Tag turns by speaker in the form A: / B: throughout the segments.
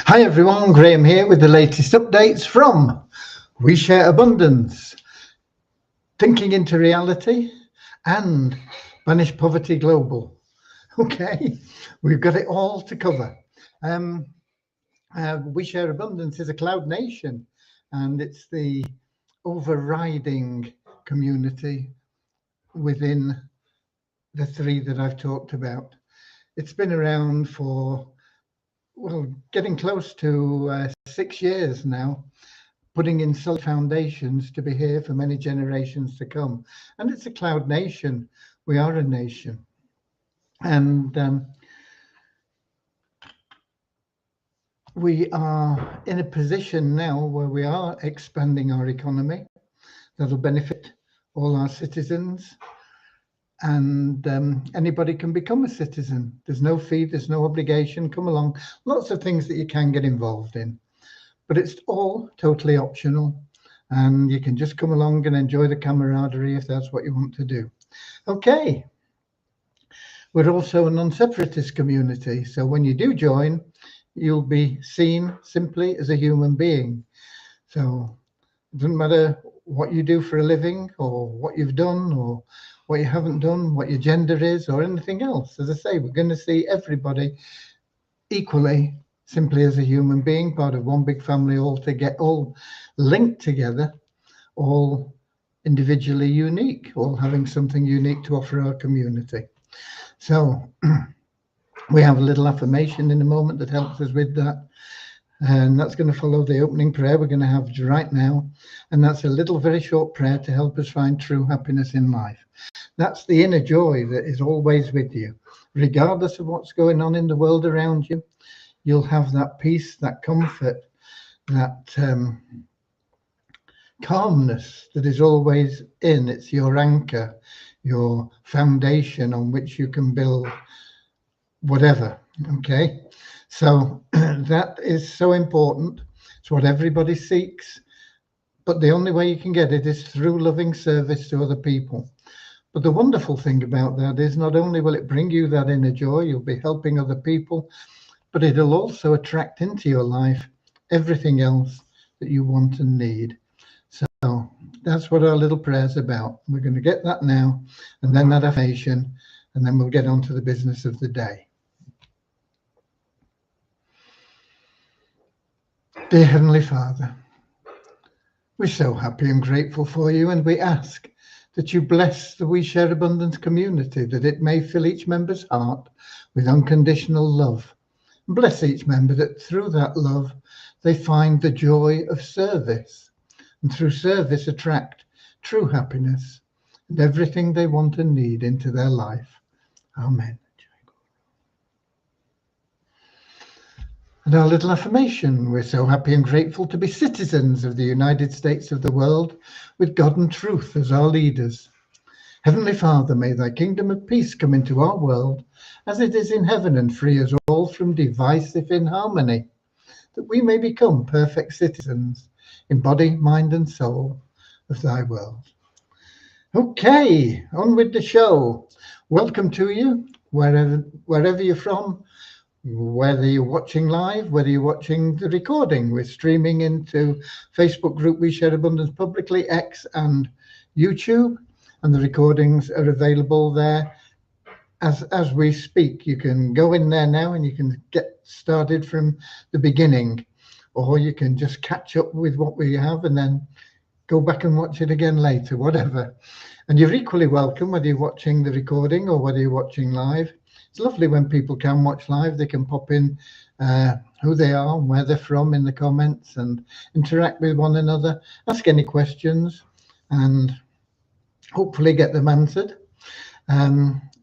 A: Hi everyone, Graham here with the latest updates from We Share Abundance, Thinking into Reality and Banish Poverty Global. Okay, we've got it all to cover. We Share Abundance is a cloud nation, and it's the overriding community within the three that I've talked about. It's been around for getting close to 6 years now, putting in solid foundations to be here for many generations to come. And it's a cloud nation. We are a nation. And we are in a position now where we are expanding our economy that'll benefit all our citizens. And anybody can become a citizen. There's no fee, there's no obligation. Come along. Lots of things that you can get involved in. But it's all totally optional, and you can just come along and enjoy the camaraderie if that's what you want to do. Okay, we're also a non-separatist community, so when you do join, you'll be seen simply as a human being. So it doesn't matter what you do for a living or what you've done or what you haven't done, what your gender is or anything else. As I say, we're going to see everybody equally, simply as a human being, part of one big family, all linked together, all individually unique, all having something unique to offer our community. So we have a little affirmation in a moment that helps us with that. And that's going to follow the opening prayer we're going to have right now. And that's a little very short prayer to help us find true happiness in life. That's the inner joy that is always with you. Regardless of what's going on in the world around you, you'll have that peace, that comfort, that calmness that is always in. It's your anchor, your foundation on which you can build whatever. Okay, so that is so important. It's what everybody seeks, but the only way you can get it is through loving service to other people. But the wonderful thing about that is not only will it bring you that inner joy, you'll be helping other people, but it'll also attract into your life everything else that you want and need. So that's what our little prayer's about. We're going to get that now, and then that affirmation, and then we'll get on to the business of the day. Dear Heavenly Father, we're so happy and grateful for you, and we ask that you bless the We Share Abundance community, that it may fill each member's heart with unconditional love. Bless each member that through that love they find the joy of service, and through service attract true happiness and everything they want and need into their life. Amen. And our little affirmation: we're so happy and grateful to be citizens of the United States of the world, with God and truth as our leaders. Heavenly Father, may thy kingdom of peace come into our world as it is in heaven, and free us all from divisive inharmony, that we may become perfect citizens in body, mind and soul of thy world. Okay, on with the show. Welcome to you, wherever you're from, whether you're watching live, whether you're watching the recording. We're streaming into Facebook group We Share Abundance publicly, X and YouTube, and the recordings are available there as we speak. You can go in there now and you can get started from the beginning, or you can just catch up with what we have and then go back and watch it again later, whatever. And you're equally welcome whether you're watching the recording or whether you're watching live. It's lovely when people can watch live. They can pop in who they are and where they're from in the comments and interact with one another, ask any questions and hopefully get them answered.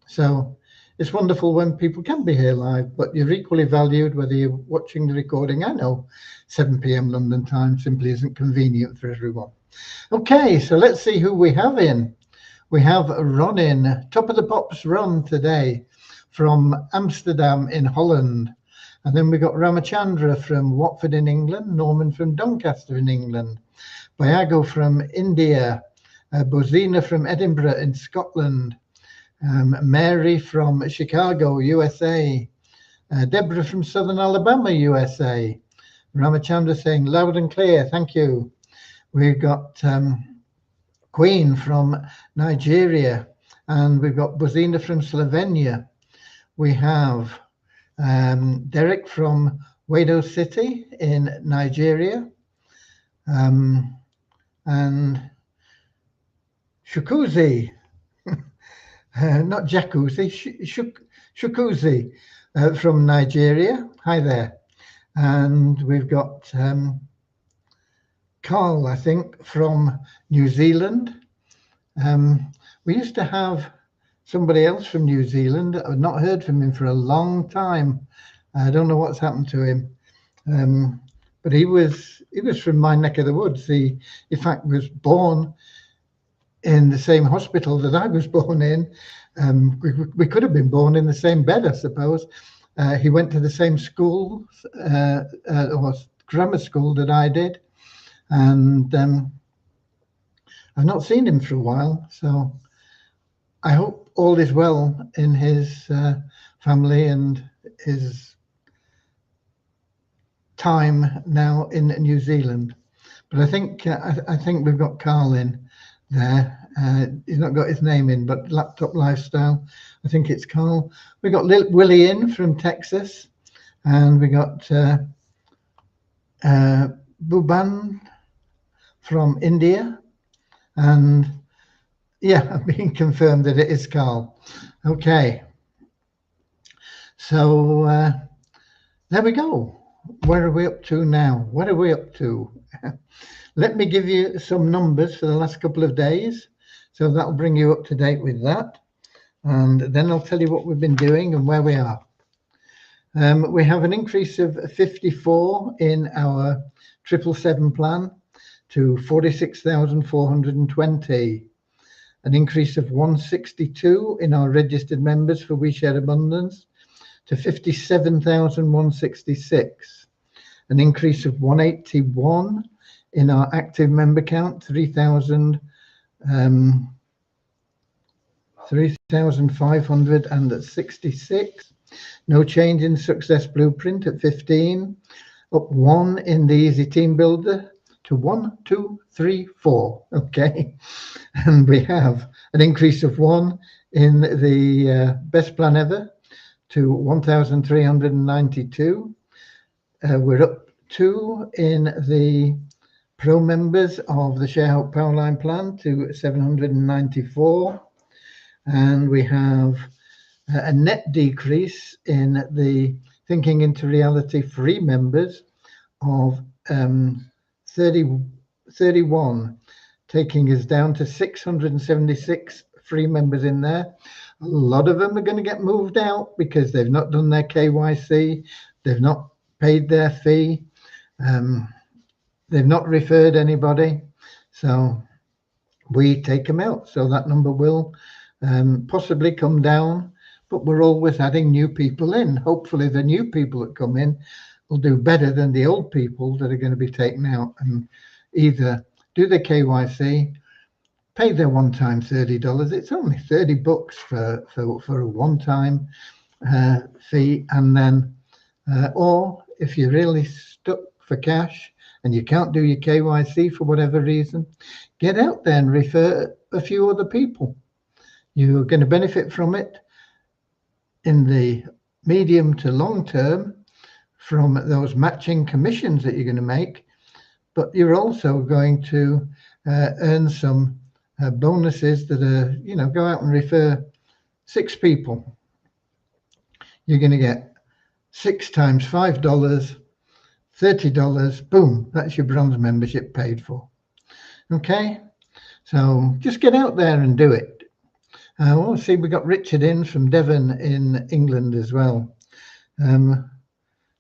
A: So it's wonderful when people can be here live, but you're equally valued whether you're watching the recording. I know 7 p.m. London time simply isn't convenient for everyone. Okay, so let's see who we have in. We have Ron in, Top of the Pops Ron today from Amsterdam in Holland. And then we got Ramachandra from Watford in England, Norman from Doncaster in England, Bayago from India, Bozina from Edinburgh in Scotland, Mary from Chicago, USA, Deborah from Southern Alabama, USA, Ramachandra saying loud and clear. Thank you. We've got Queen from Nigeria, and we've got Bozina from Slovenia. We have Derek from Wado City in Nigeria, and Shukuzi, not Jacuzzi, Shukuzi from Nigeria. Hi there. And we've got Carl, I think, from New Zealand. We used to have somebody else from New Zealand. I've not heard from him for a long time. I don't know what's happened to him. But he was from my neck of the woods. He, in fact, was born in the same hospital that I was born in. We could have been born in the same bed, I suppose. He went to the same school, or grammar school that I did. And I've not seen him for a while. So I hope all is well in his family and his time now in New Zealand. But I think we've got Carl in there. He's not got his name in, but Laptop Lifestyle, I think it's Carl. We got Willie in from Texas, and we got Buban from India, and yeah, I've been confirmed that it is Carl. Okay, so there we go. Where are we up to now? What are we up to? Let me give you some numbers for the last couple of days. So that'll bring you up to date with that. And then I'll tell you what we've been doing and where we are. We have an increase of 54 in our 777 plan to 46,420. An increase of 162 in our registered members for We Share Abundance to 57,166. An increase of 181 in our active member count, 3,566. No change in Success Blueprint at 15. Up 1 in the Easy Team Builder to 1, 2, 3, 4. Okay. And we have an increase of 1 in the Best Plan Ever to 1,392. We're up 2 in the Pro members of the ShareHelp Powerline plan to 794. And we have a net decrease in the Thinking into Reality free members of 31, taking us down to 676 free members in there. A lot of them are going to get moved out because they've not done their KYC, they've not paid their fee, they've not referred anybody, so we take them out. So that number will possibly come down, but we're always adding new people in. Hopefully the new people that come in will do better than the old people that are going to be taken out, and either do the KYC, pay their one-time $30. It's only $30 for a one-time fee, and then or if you're really stuck for cash and you can't do your KYC for whatever reason, get out there and refer a few other people. You're going to benefit from it in the medium to long term from those matching commissions that you're going to make, but you're also going to earn some bonuses that are, go out and refer 6 people. You're going to get 6 times $5, $30, boom, that's your bronze membership paid for. Okay, so just get out there and do it. We'll see, we got Richard in from Devon in England as well.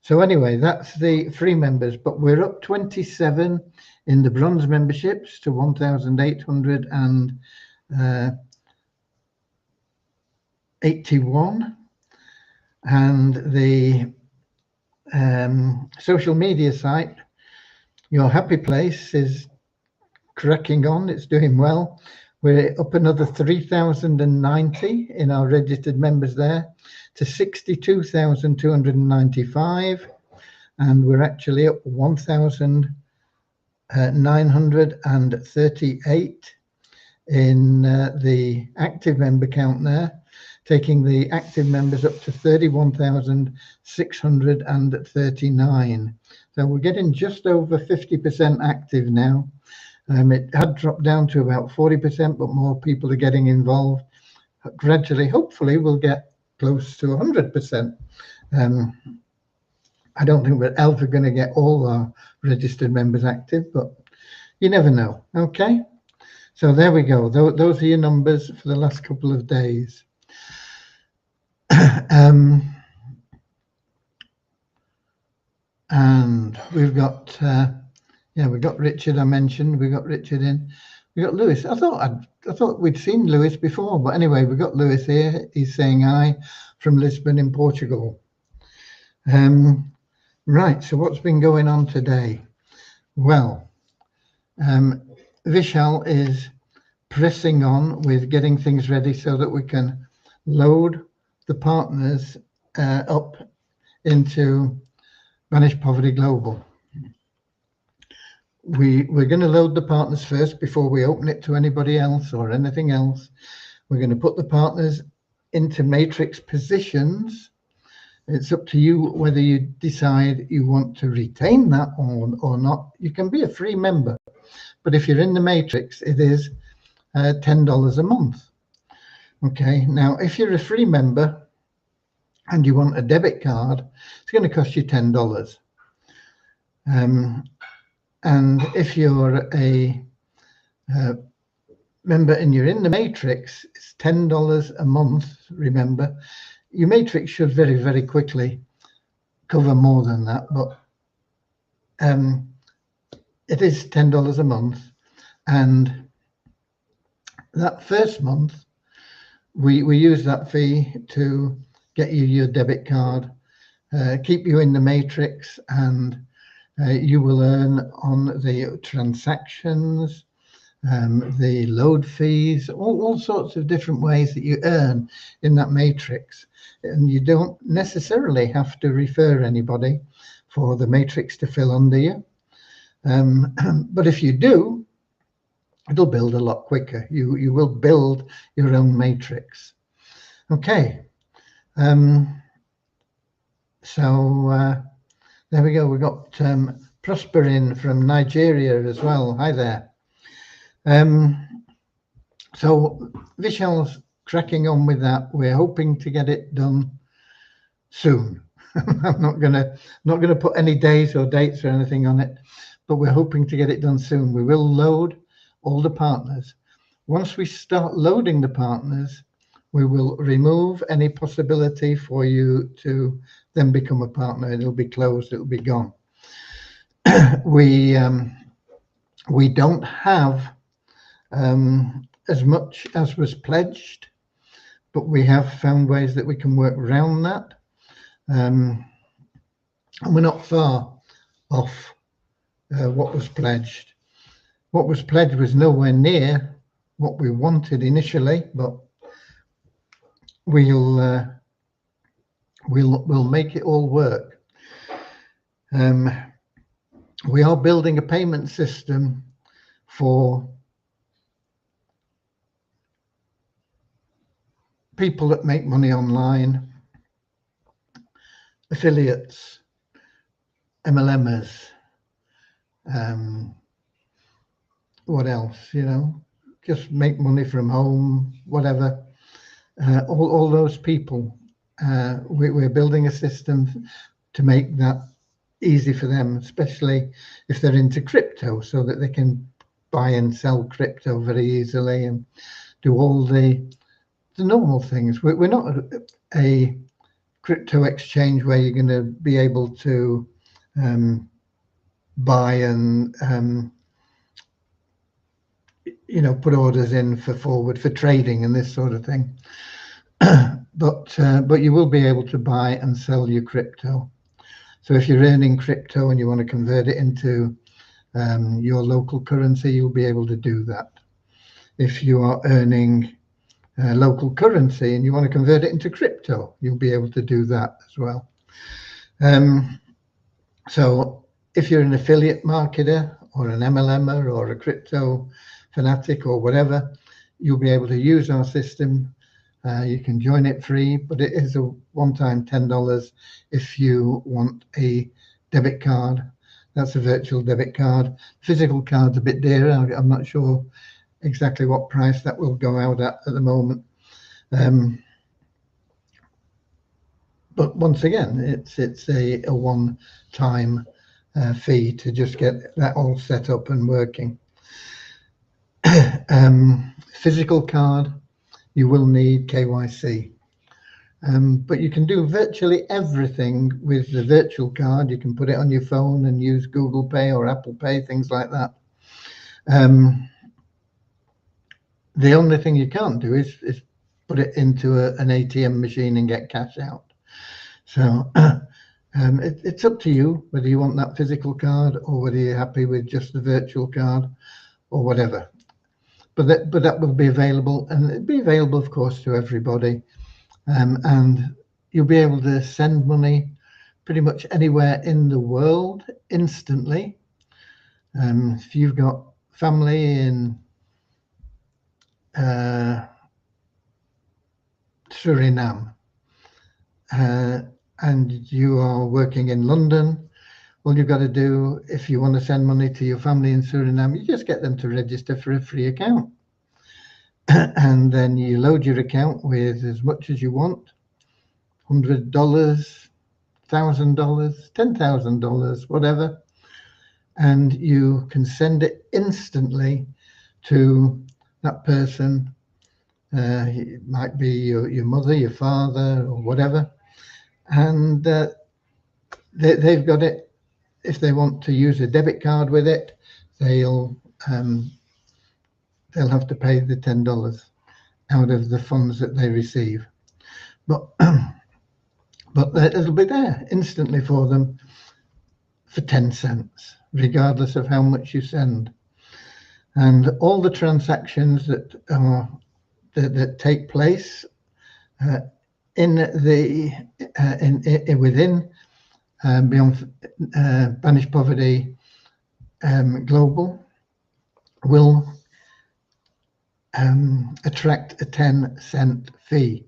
A: So anyway, that's the free members, but we're up 27 in the bronze memberships to 1,881, and the social media site, Your Happy Place, is cracking on. It's doing well. We're up another 3,090 in our registered members there to 62,295, and we're actually up 1,938 in the active member count there, taking the active members up to 31,639. So we're getting just over 50% active now. It had dropped down to about 40%, but more people are getting involved. Gradually, hopefully, we'll get close to 100%. I don't think we're ever going to get all our registered members active, but you never know. Okay, so there we go. Those are your numbers for the last couple of days. And we've got, we've got Richard. I mentioned we got Richard in. We got Lewis. I thought we'd seen Lewis before, but anyway, we got Lewis here. He's saying hi from Lisbon in Portugal. Right. So what's been going on today? Well, Vishal is pressing on with getting things ready so that we can load the partners up into Banish Poverty Global. We're going to load the partners first before we open it to anybody else or anything else. We're going to put the partners into matrix positions. It's up to you whether you decide you want to retain that or not. You can be a free member, but if you're in the matrix, it is $10 a month. Okay, now if you're a free member and you want a debit card, it's going to cost you $10. And if you're a member and you're in the matrix, it's $10 a month. Remember, your matrix should very, very quickly cover more than that, but it is $10 a month. And that first month, we use that fee to get you your debit card, keep you in the matrix, and you will earn on the transactions, the load fees, all sorts of different ways that you earn in that matrix. And you don't necessarily have to refer anybody for the matrix to fill under you. But if you do, it'll build a lot quicker. You will build your own matrix. Okay. So there we go. We got Prosper in from Nigeria as well. Hi there. So Vishal's cracking on with that. We're hoping to get it done soon. I'm not gonna put any days or dates or anything on it, but we're hoping to get it done soon. We will load all the partners. Once we start loading the partners, we will remove any possibility for you to then become a partner. It'll be closed, it'll be gone. We don't have as much as was pledged, but we have found ways that we can work around that. And we're not far off what was pledged. What was pledged was nowhere near what we wanted initially, but we'll make it all work. We are building a payment system for people that make money online, affiliates, MLMers, what else, just make money from home, whatever. All those people, we're building a system to make that easy for them, especially if they're into crypto, so that they can buy and sell crypto very easily and do all the normal things. We're not a crypto exchange where you're going to be able to buy and put orders in for trading and this sort of thing. But you will be able to buy and sell your crypto. So if you're earning crypto and you want to convert it into your local currency, you'll be able to do that. If you are earning local currency and you want to convert it into crypto, you'll be able to do that as well. So if you're an affiliate marketer or an MLMer or a crypto fanatic or whatever, you'll be able to use our system. You can join it free, but it is a one-time $10 if you want a debit card. That's a virtual debit card. Physical card's a bit dearer. I'm not sure exactly what price that will go out at the moment. But once again, it's a one-time fee to just get that all set up and working. Physical card, you will need KYC. But you can do virtually everything with the virtual card. You can put it on your phone and use Google Pay or Apple Pay, things like that. The only thing you can't do is put it into an ATM machine and get cash out. So it's up to you whether you want that physical card or whether you're happy with just the virtual card or whatever. But that will be available, and it'll be available, of course, to everybody. And you'll be able to send money pretty much anywhere in the world instantly. If you've got family in Suriname and you are working in London, all you've got to do, if you want to send money to your family in Suriname, you just get them to register for a free account. And then you load your account with as much as you want, $100, $1,000, $10,000, whatever. And you can send it instantly to that person. It might be your mother, your father, or whatever. And they've got it. If they want to use a debit card with it, they'll have to pay the $10 out of the funds that they receive. But it'll be there instantly for them for 10 cents, regardless of how much you send. And all the transactions that take place within Beyond Banish Poverty Global will attract a 10-cent fee,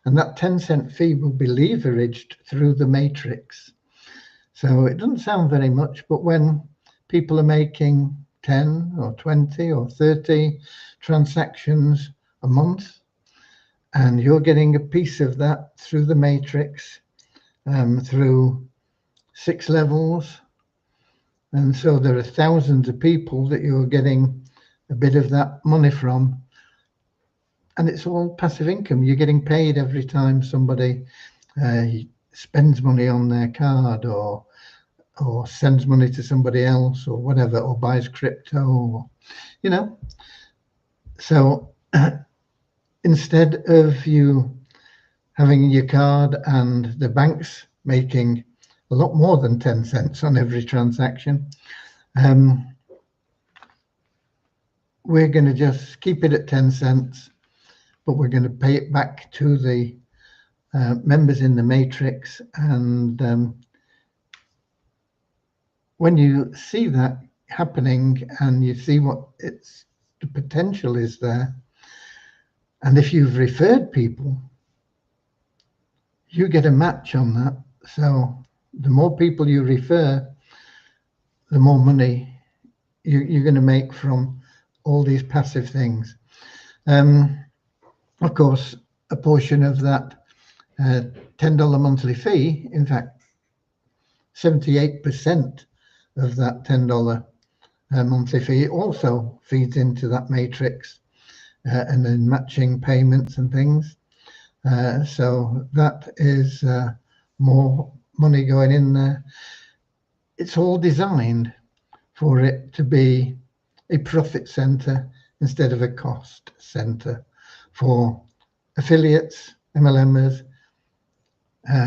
A: and that 10-cent fee will be leveraged through the matrix. So it doesn't sound very much, but when people are making 10 or 20 or 30 transactions a month, and you're getting a piece of that through the matrix, through 6 levels, and so there are thousands of people that you're getting a bit of that money from, and it's all passive income. You're getting paid every time somebody spends money on their card or sends money to somebody else or whatever, or buys crypto, or, you know. So instead of you having your card and the banks making a lot more than 10 cents on every transaction, we're going to just keep it at 10 cents, but we're going to pay it back to the members in the matrix. And when you see that happening and you see what the potential is there, and if you've referred people, you get a match on that. So the more people you refer, the more money you're going to make from all these passive things. Of course, a portion of that $10 monthly fee, in fact, 78% of that $10 monthly fee also feeds into that matrix, and then matching payments and things. So that is more money going in there. It's all designed for it to be a profit center instead of a cost center for affiliates, MLMers,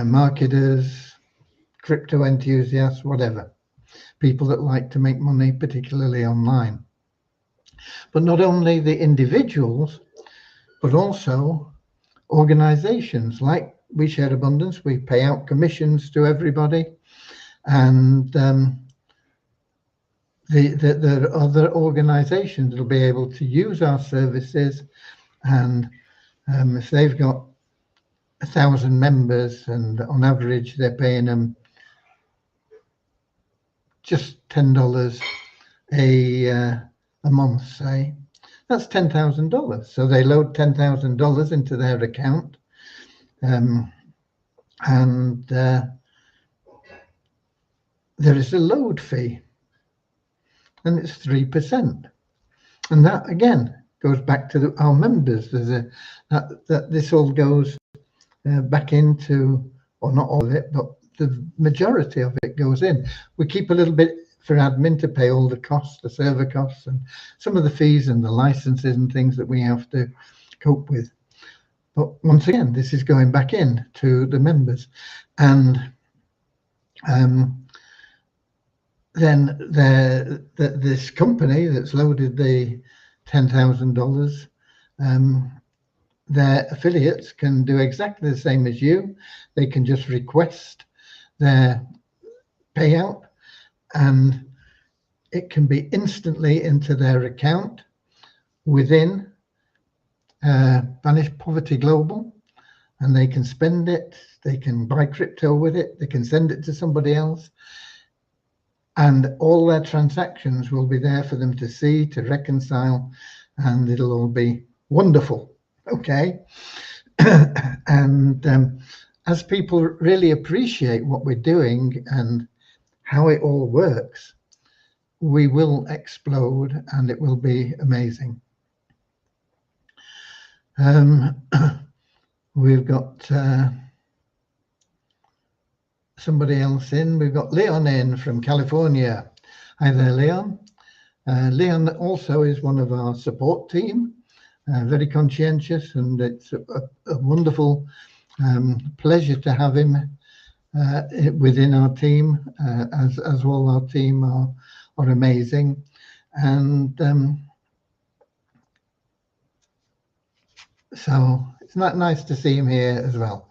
A: marketers, crypto enthusiasts, whatever, people that like to make money, particularly online. But not only the individuals, but also organizations like We Share Abundance. We pay out commissions to everybody, and the other organisations will be able to use our services, and if they've got 1,000 members and on average they're paying them just $10 a month, say, that's $10,000. So they load $10,000 into their account, and there is a load fee, and it's 3%. And that again goes back to our members. There's that this all goes back into, or not all of it, but the majority of it goes in. We keep a little bit for admin to pay all the costs, the server costs, and some of the fees and the licenses and things that we have to cope with. But once again, this is going back in to the members, and then this company that's loaded the $10,000, their affiliates can do exactly the same as you. They can just request their payout, and it can be instantly into their account within Banish Poverty Global, and they can spend it, they can buy crypto with it, they can send it to somebody else, and all their transactions will be there for them to see, to reconcile, and it'll all be wonderful. Okay. And as people really appreciate what we're doing and how it all works, we will explode and it will be amazing. We've got somebody else in. We've got Leon in from California. Hi there, Leon. Leon also is one of our support team, very conscientious, and it's a wonderful pleasure to have him within our team, as well. Our team are amazing, and so it's not nice to see him here as well.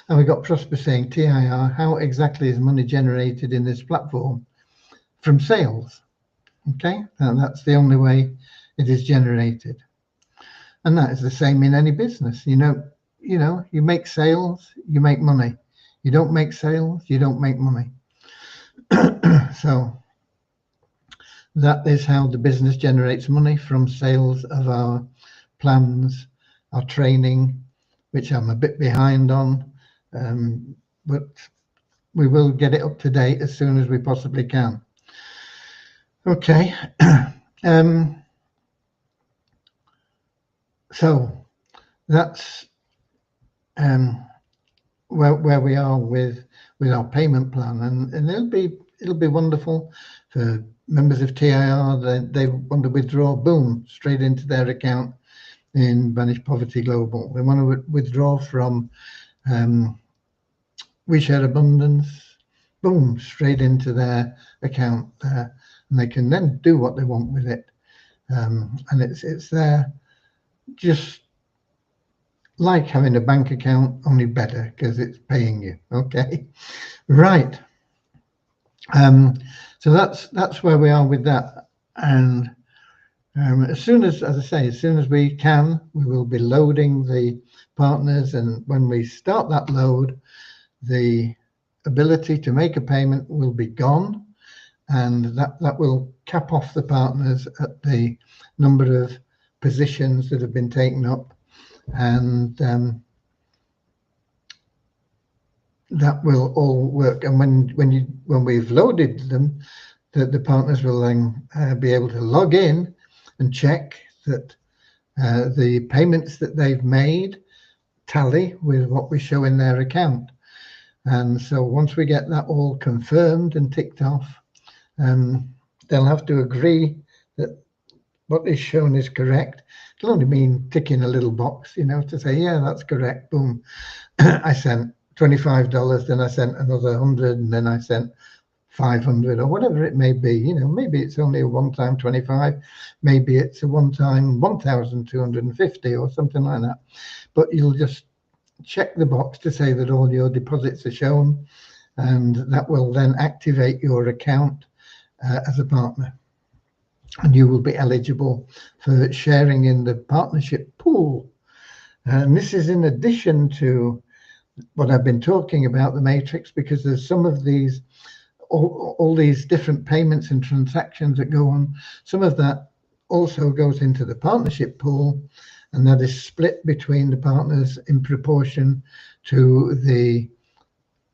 A: And we've got Prosper saying, TIR, how exactly is money generated in this platform? From sales. Okay, and that's the only way it is generated. And that is the same in any business. You know, you make sales, you make money. You don't make sales, you don't make money. So that is how the business generates money, from sales of our plans, our training, which I'm a bit behind on, but we will get it up to date as soon as we possibly can. Okay. So that's where we are with our payment plan, and it'll be wonderful for members of TIR. They want to withdraw, boom, straight into their account in Banish Poverty Global. They want to withdraw from We Share Abundance, boom, straight into their account there, and they can then do what they want with it. And it's there, just like having a bank account, only better because it's paying you. Okay, right. So that's where we are with that. And as soon as I say, as soon as we can, we will be loading the partners. And when we start that load, the ability to make a payment will be gone, and that will cap off the partners at the number of positions that have been taken up, and that will all work. And when we've loaded them, the partners will then be able to log in and check that the payments that they've made tally with what we show in their account. And so once we get that all confirmed and ticked off, they'll have to agree that what is shown is correct. It'll only mean ticking a little box, to say, yeah, that's correct. Boom. I sent $25, then I sent another 100, and then I sent 500, or whatever it may be. Maybe it's only a one-time 25, maybe it's a one-time 1,250 or something like that. But you'll just check the box to say that all your deposits are shown, and that will then activate your account as a partner, and you will be eligible for sharing in the partnership pool. And this is in addition to what I've been talking about, the matrix, because there's some of these, all these different payments and transactions that go on. Some of that also goes into the partnership pool, and that is split between the partners in proportion to the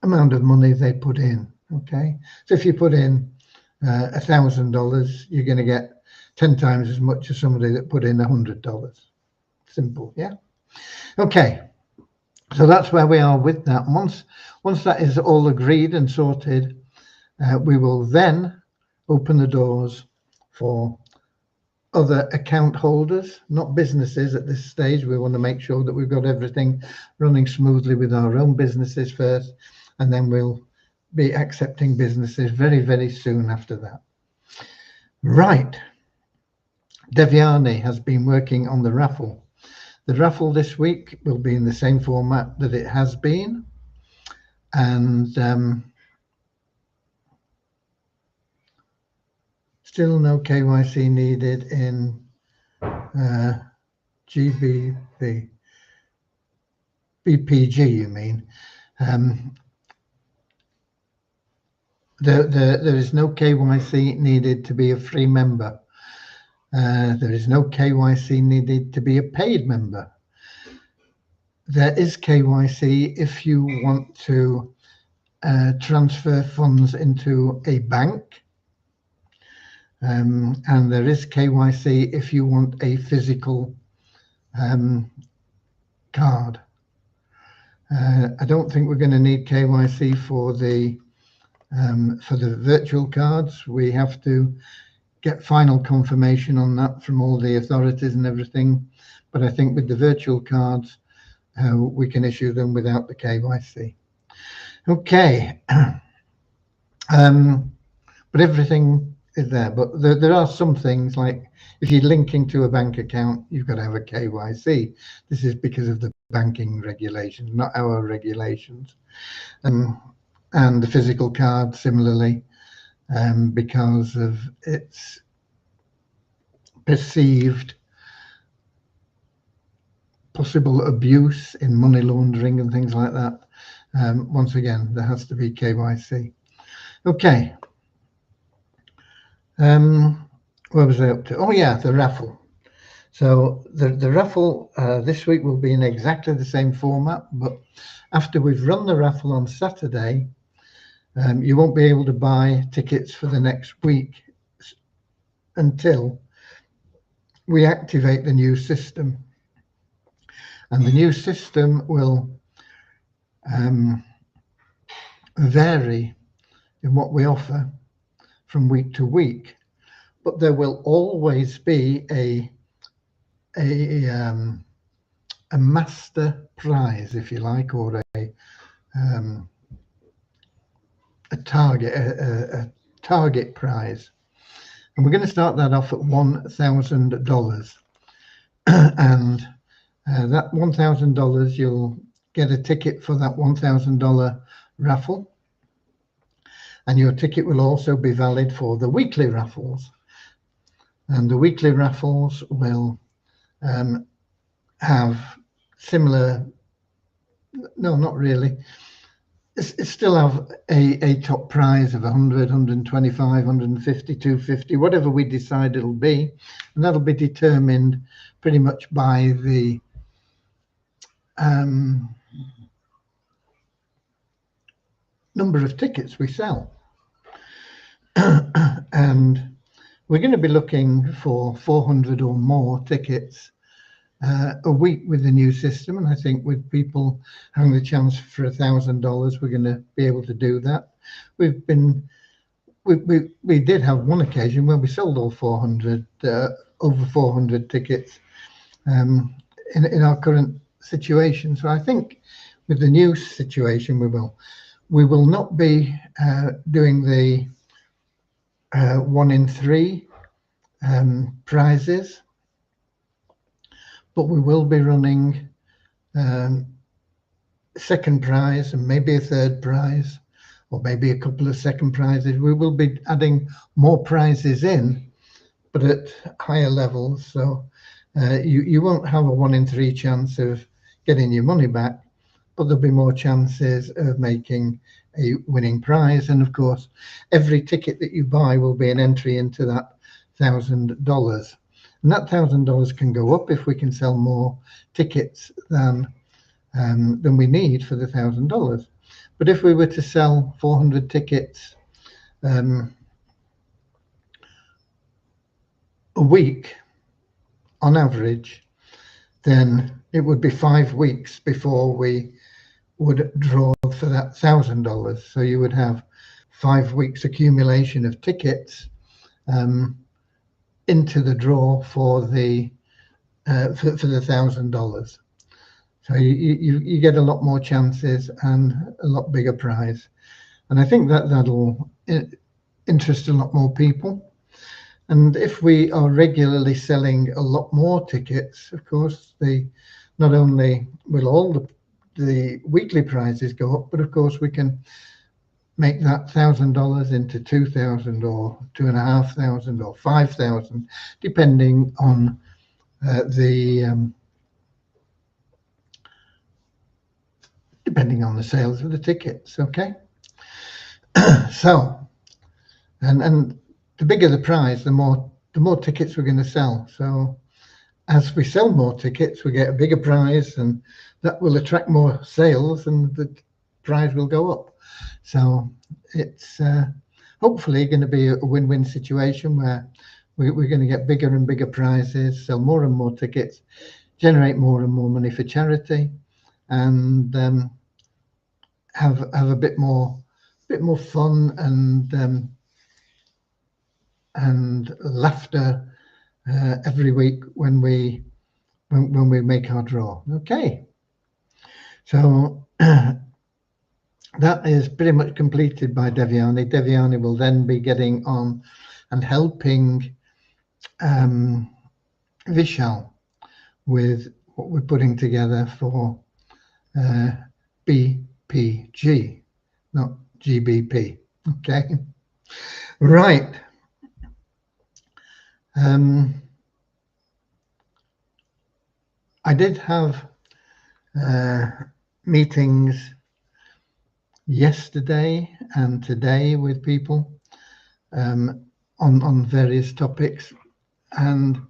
A: amount of money they put in. Okay, so if you put in $1,000, you're going to get 10 times as much as somebody that put in $100. Simple, yeah. Okay, so that's where we are with that. Once that is all agreed and sorted, we will then open the doors for other account holders, not businesses at this stage. We want to make sure that we've got everything running smoothly with our own businesses first, and then we'll be accepting businesses very, very soon after that. Right. Devyani has been working on the raffle. The raffle this week will be in the same format that it has been, and still no KYC needed in BPG, you mean. There is no KYC needed to be a free member. There is no KYC needed to be a paid member. There is KYC if you want to transfer funds into a bank. And there is KYC if you want a physical card. I don't think we're going to need KYC for the virtual cards. We have to get final confirmation on that from all the authorities and everything. But I think with the virtual cards, we can issue them without the KYC. Okay. But everything is there. But there are some things, like if you're linking to a bank account, you've got to have a KYC. This is because of the banking regulations, not our regulations. And the physical card similarly, because of its perceived possible abuse in money laundering and things like that. Once again, there has to be KYC. Okay. Where was I up to? Oh yeah, the raffle. So the raffle this week will be in exactly the same format, but after we've run the raffle on Saturday, you won't be able to buy tickets for the next week until we activate the new system. And the new system will vary in what we offer from week to week, but there will always be a master prize, if you like, or a target prize, and we're going to start that off at $1,000. And that $1,000, you'll get a ticket for that $1,000 raffle, and your ticket will also be valid for the weekly raffles. And the weekly raffles will have similar, no, not really. It still have a top prize of 100, 125, 150, 250, whatever we decide it'll be. And that'll be determined pretty much by the number of tickets we sell. And we're going to be looking for 400 or more tickets a week with the new system, and I think with people having the chance for $1,000, we're going to be able to do that. We did have one occasion where we sold all 400, over 400 tickets in our current situation. So I think with the new situation, we will not be doing the 1 in 3 prizes, but we will be running second prize and maybe a third prize or maybe a couple of second prizes. We will be adding more prizes in, but at higher levels. So you won't have a 1 in 3 chance of getting your money back, but there'll be more chances of making a winning prize. And of course, every ticket that you buy will be an entry into that $1,000. And that $1,000 can go up if we can sell more tickets than we need for the $1,000. But if we were to sell 400 tickets a week on average, then it would be 5 weeks before we would draw for that $1,000. So you would have 5 weeks accumulation of tickets into the draw for the $1,000. So you get a lot more chances and a lot bigger prize. And I think that'll interest a lot more people. And if we are regularly selling a lot more tickets, of course, not only will all the weekly prizes go up, but of course we can make that $1,000 into 2,000 or 2,500 or 5,000, depending on depending on the sales of the tickets. Okay. So, and the bigger the prize, the more tickets we're going to sell. So as we sell more tickets, we get a bigger prize, and that will attract more sales, and the prize will go up. So it's hopefully going to be a win-win situation where we're going to get bigger and bigger prizes, sell more and more tickets, generate more and more money for charity, and have a bit more fun and laughter every week when we make our draw. Okay, so that is pretty much completed by Devyani. Devyani will then be getting on and helping Vishal with what we're putting together for BPG, not GBP. Okay, right. I did have meetings yesterday and today with people on various topics, and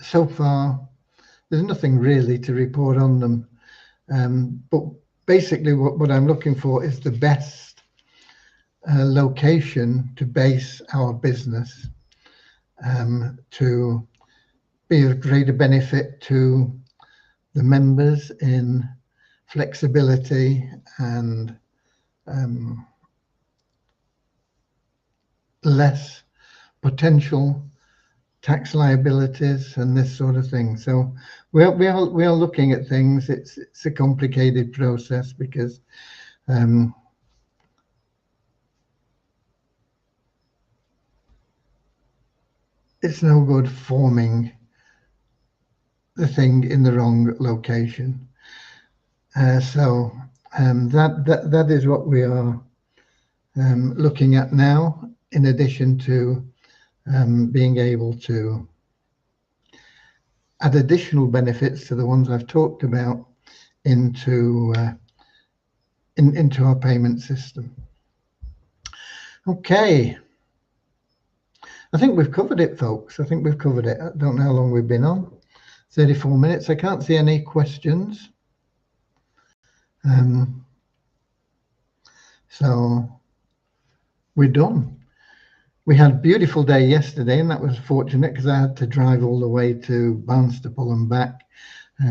A: so far there's nothing really to report on them, but basically what I'm looking for is the best location to base our business, to be of greater benefit to the members in flexibility and less potential tax liabilities and this sort of thing. So we are looking at things. It's a complicated process because it's no good forming the thing in the wrong location. So that is what we are looking at now, in addition to being able to add additional benefits to the ones I've talked about into our payment system. Okay. I think we've covered it, folks. I think we've covered it. I don't know how long we've been on. 34 minutes. I can't see any questions. So we're done. We had a beautiful day yesterday, and that was fortunate because I had to drive all the way to Barnstaple and back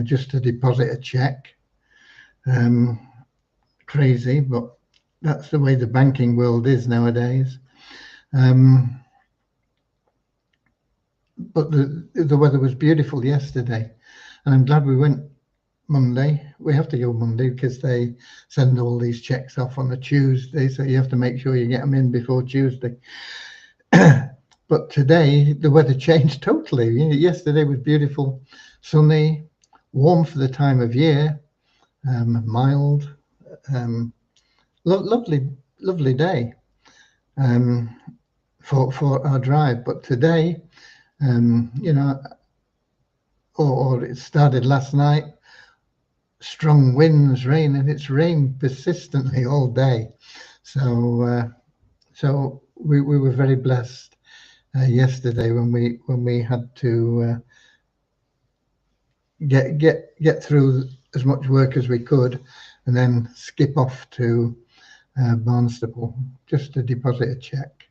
A: just to deposit a check. Crazy, but that's the way the banking world is nowadays. But the weather was beautiful yesterday, and I'm glad we went Monday. We have to go Monday because they send all these checks off on a Tuesday, so you have to make sure you get them in before Tuesday. But today the weather changed totally. Yesterday was beautiful, sunny, warm for the time of year, mild, lovely day for our drive. But today, you know, or it started last night, strong winds, rain, and it's rained persistently all day. So so we were very blessed yesterday when we had to get through as much work as we could, and then skip off to Barnstaple just to deposit a check.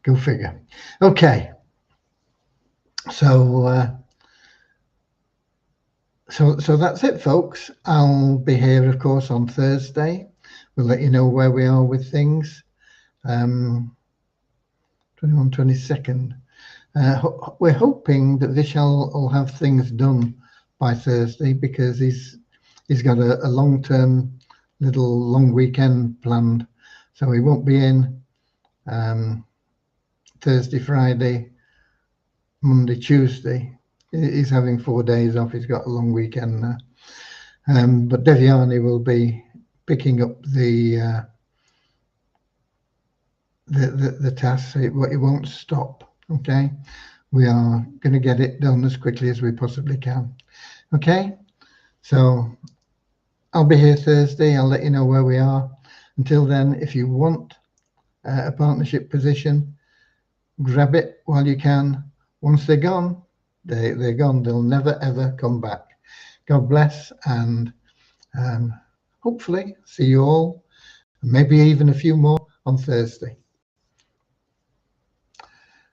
A: Go figure. Okay. So so that's it, folks. I'll be here, of course, on Thursday. We'll let you know where we are with things. 21, 22nd. We're hoping that Vishal will have things done by Thursday, because he's got a long-term little long weekend planned, so he won't be in Thursday, Friday, Monday, Tuesday. He's having 4 days off. He's got a long weekend now. But Devyani will be picking up the task. It won't stop. Okay, we are going to get it done as quickly as we possibly can. Okay, so I'll be here Thursday. I'll let you know where we are. Until then, if you want a partnership position, grab it while you can. Once they're gone, they're gone. They'll never ever come back. God bless, and hopefully see you all, maybe even a few more on Thursday.